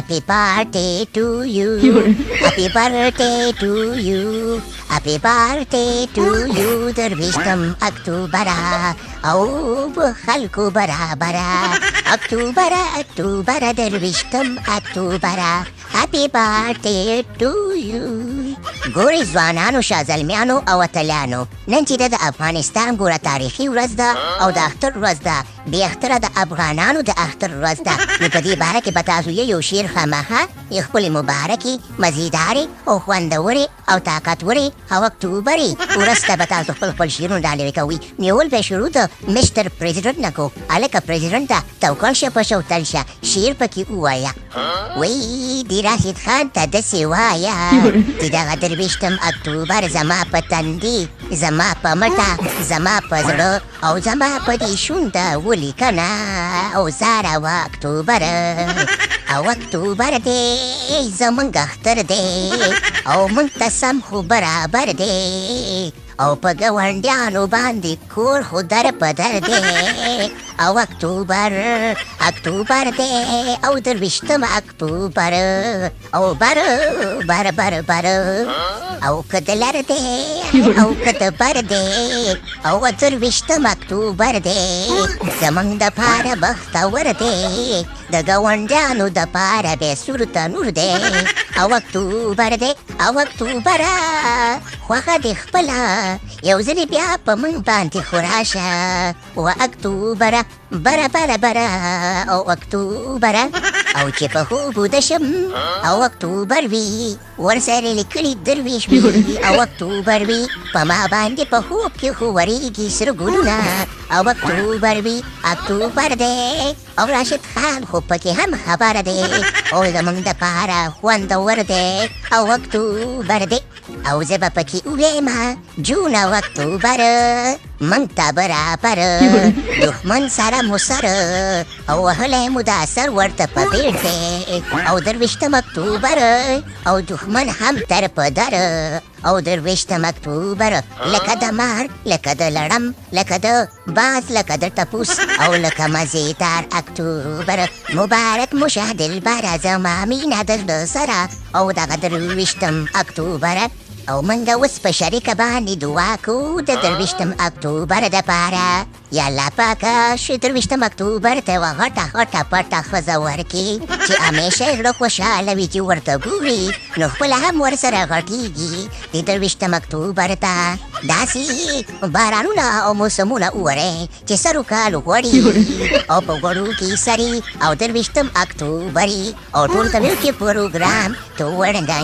Happy birthday to you. Happy birthday to you. Happy birthday to you. Derviştim Aktubara. Au bu halku bara bara. Aktubara derviştim Aktubara. Happy birthday to you. ګورئ ځوانانو شازلمیانو او اتلیانو، نن چې د افغانستان ګوره تاریخي ورځ ده او د اختر ورځ ده، بې اختره د افغانانو د اختر ورځ ده. نو په دې باره کې به تاسو یو شعر خامخا خپلې مبارکې مزیدارې او خوندورې او طاقتورې او اکتوبرې ورځ ته به تاسو خپل شعرونه ډالۍ کوئ. نیول به شروع د مستر پرزیډنټ نه کو. هلکه پرزیډنټه توکل شه په شوتل شه، شعر پکې ووایه. وی د راشد خان ته داسې وایه چې دغه درویشتم اکتوبر زما په تندي، زما په مټه، زما په زړه او زما په دې شونډه ولیکنه او زاره و اکتوبر. او اکتوبر دی زمونږ اختر دی او موږ ته سم خو برابر دی او په ګاونډیانو باندې کور خو در په در دی. او اکتوبر دی او درویشتم اکتوبر او بر او که د لر دی او که د بر دی او درویشتم اکتوبر دی زمونږ دپاره بختور دی، د ګاونډیانو دپاره بې صورته نور دی. او اکتوبر دی او اکتوبره خوښه دې خپله یو ځلې بیا په موږ باندې خو راشه. و اکتوبره بره او اکتوبره او چې په خوب وده شم او اکتوبر وي ورسره لیکلي درویش وي او اکتوبر وي په ما باندې په خوب کې خو ورېږي سره ګلونه او اکتوبر وي. اکتوبر دی او راشد خان خو پکې هم خبره دی او زمونږ دپاره خوندور دی او اکتوبر دی او زه به پکې ووایم جون او اکتوبر موږ ته برابر، دښمن سره مو سره او وهلی مو دا سر ورته په بیړ دی او درویشتم اکتوبر او دښمن هم در په در او درویشتم اکتوبر لکه د مار، لکه د لړم، لکه د باز، لکه د ټپوس او لکه مزیدار اکتوبر. مبارک مو شه دلبره زما مینه د زړه سره او دغه درویشتم اکتوبر او منګه اوس په شریکه باندې دعا کو د درویشتم اکتوبر دپاره. یا الله پاکه چې درویشتم اکتوبر ته یوه غټه غټه پټه ښځه ورکړي چې همیشه یې زړه خوشحاله وي چې ورته ګوري نو خپله هم ورسره غټېږي. د درویشتم اکتوبر ته داسې بارانونه او موسمونه وورئ چې سرو کالو غوړي او په غوړو کې سري او درویشتم اکتوبري او ټول ته مې کې پروګرام ته وړاندې